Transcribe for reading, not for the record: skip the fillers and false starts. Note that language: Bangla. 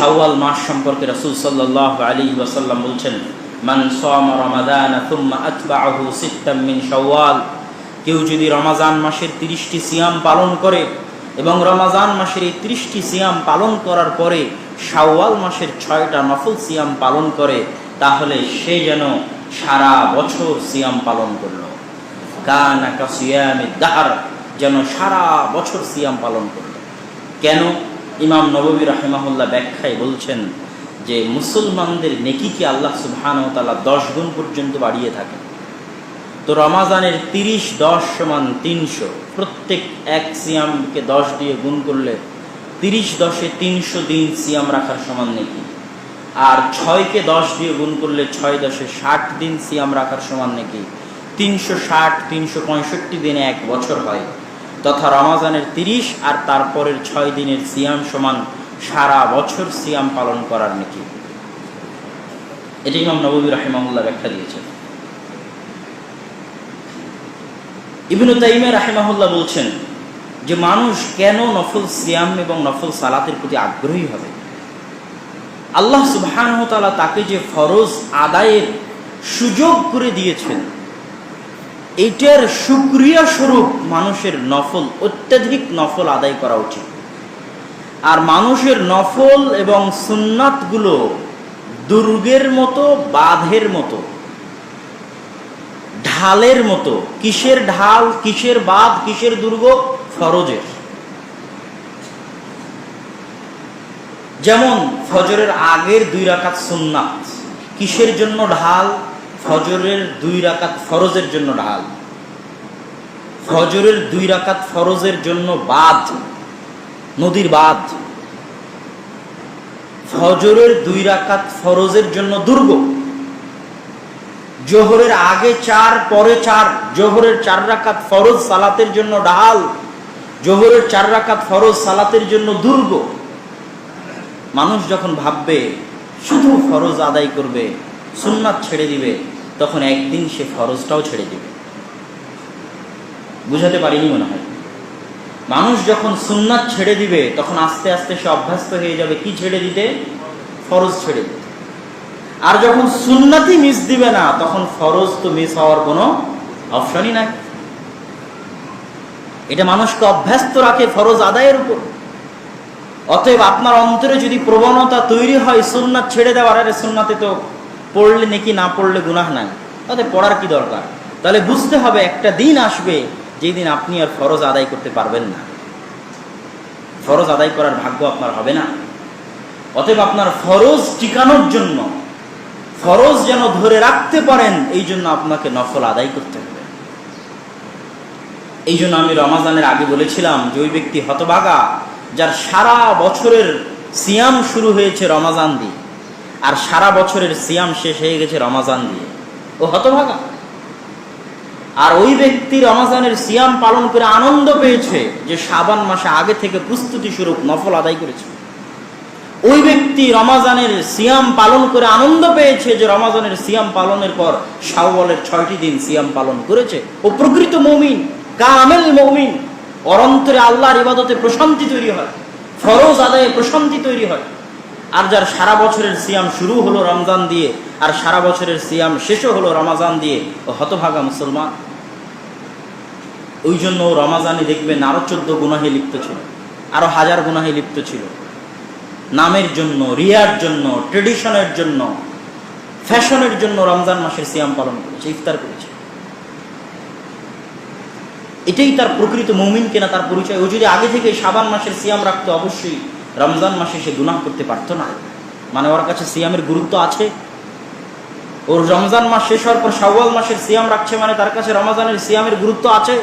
শাওয়াল মাস সম্পর্কে রাসূল সাল্লাল্লাহু আলাইহি ওয়াসাল্লাম বলছেন, মান সামা রমাদান থুম্মা আতবাআহু সিত্তাম মিন শাওয়াল, কেউ যদি রমাজান মাসের 30টি সিয়াম পালন করে এবং রমাজান মাসের এই 30টি সিয়াম পালন করার পরে শাওয়াল মাসের 6টা নফল সিয়াম পালন করে, তাহলে সে যেন সারা বছর সিয়াম পালন করলো। কানা কাসিয়ামিদ দাহর, যেন সারা বছর সিয়াম পালন করলো। কেন? ইমাম নববী রাহিমাহুল্লাহ ব্যাখ্যায় বলছেন যে মুসলমানদের নেকিকে আল্লাহ সুবহানাহু ওয়া তাআলা 10 গুণ পর্যন্ত বাড়িয়ে থাকেন। তো রমাজানের 30 10 সমান 300, প্রত্যেক এক সিয়ামকে 10 দিয়ে গুণ করলে 30 10-এ 300 দিন সিয়াম রাখার সমান নেকি। আর 6কে 10 দিয়ে গুণ করলে 6 10-এ 60 দিন সিয়াম রাখার সমান নেকি। 360 365 দিনে এক বছর হয়, তথা রমাজানের 30 আর তারপরের 6 দিনের সিয়াম সমান সারা বছর সিয়াম পালন করার নেকি। এটি ইমাম নববী রাহিমাহুল্লাহ ব্যাখ্যা দিয়েছেন। ইবনে তাইমিয়া রাহিমাহুল্লাহ বলছেন যে মানুষ কেন নফল সিয়াম এবং নফল সালাতের প্রতি আগ্রহী হবে? আল্লাহ সুবহানাহু ওয়া তাআলা তাকে যে ফরজ আদায়ের সুযোগ করে দিয়েছেন, এটার শুকরিয়া স্বরূপ মানুষের নফল, অত্যাধিক নফল আদায় করা উচিত। আর মানুষের নফল এবং সুন্নাতগুলো দুর্গের মতো, বাঁধের মতো, ঢালের মতো। কিসের ঢাল, কিসের বাঁধ, কিসের দুর্গ? ফরজের। যেমন ফজরের আগের 2 রাকাত সুন্নাত কিসের জন্য ঢাল? ফজরের 2 রাকাত ফরজের জন্য ঢাল। ফজরের 2 রাকাত ফরজের জন্য বাঁধ, নদীর বাঁধ। ফজরের 2 রাকাত ফরজের জন্য দুর্গ। জোহরের আগে 4 পরে 4, জোহরের 4 রাকাত ফরজ সালাতের জন্য ঢাল, জোহরের 4 রাকাত ফরজ সালাতের জন্য দুর্গ। মানুষ যখন ভাববে শুধু ফরজ আদায় করবে, সুন্নাত ছেড়ে দিবে, তখন একদিন সে ফরজটাও ছেড়ে দিবে। বুঝাতে পারিনি মনে হয়। মানুষ যখন সুন্নাত ছেড়ে দিবে, তখন আস্তে আস্তে সে অভ্যস্ত হয়ে যাবে কি ছেড়ে দিতে? ফরজ ছেড়ে দিতে। আর যখন সুন্নাতই মিস দিবে না, তখন ফরজ তো মিস হওয়ার কোনো অপশনই নাই। এটা মানুষকে অভ্যস্ত রাখে ফরজ আদায়ের উপর। অতএব আপনার অন্তরে যদি প্রবণতা তৈরি হয় সুন্নাত ছেড়ে দেওয়ার, আরে সুন্নাতে তো পড়লে নেকি, না পড়লে গুনাহ নাই, তাতে পড়ার কি দরকার? তাহলে বুঝতে হবে একটা দিন আসবে যেই দিন আপনি আর ফরজ আদায় করতে পারবেন না, ফরজ আদায় করার ভাগ্য আপনার হবে না। অতএব আপনার ফরজ টিকানোর জন্য, ফরজ যেন ধরে রাখতে পারেন, এই জন্য আপনাকে নফল আদায় করতে হবে। এই জন্য আমি রমাজানের আগে বলেছিলাম যে ওই ব্যক্তি হতভাগা যার সারা বছরের সিয়াম শুরু হয়েছে রমাজান দিয়ে, আর সারা বছরের সিয়াম শেষ হয়ে গেছে রমাজান দিয়ে, ও হতভাগা। আর ওই ব্যক্তি রমাজানের সিয়াম পালন করে আনন্দ পেয়েছে যে শাবান মাসে আগে থেকে প্রস্তুতি স্বরূপ নফল আদায় করেছে। ওই ব্যক্তি রমাজানের সিয়াম পালন করে আনন্দ পেয়েছে যে রমাজানের সিয়াম পালনের পর শাওয়ালের 6টি দিন সিয়াম পালন করেছে। ও প্রকৃত মুমিন, কামেল মুমিন। ওর অন্তরে আল্লাহর ইবাদতে প্রশান্তি তৈরি হয়, ফরজ আদায়ে প্রশান্তি তৈরি হয়। আর যার সারা বছরের সিয়াম শুরু হলো রমজান দিয়ে, আর সারা বছরের সিয়াম শেষও হলো রমাজান দিয়ে, ও হতভাগা মুসলমান। ওই জন্য রমাজানে দেখবেন আরো 14 গুনাহে লিপ্ত ছিল, আরো 1000 গুনাহে লিপ্ত ছিল। নামের জন্য, রিয়ার জন্য, ট্রেডিশনের জন্য, ফ্যাশনের জন্য রমজান মাসের সিয়াম পালন করেছে, ইফতার করেছে। এটাই তার প্রকৃত মুমিন কিনা তার পরিচয়। ও যদি আগে থেকে শাবান মাসের সিয়াম রাখতো, অবশ্যই রমজান মাসে সে গুনাহ করতে পারতো না। মানে ওর কাছে সিয়ামের গুরুত্ব আছে। ওর রমজান মাস শেষ হওয়ার পর শাওয়াল মাসের সিয়াম রাখছে, মানে তার কাছে রমজানের সিয়ামের গুরুত্ব আছে।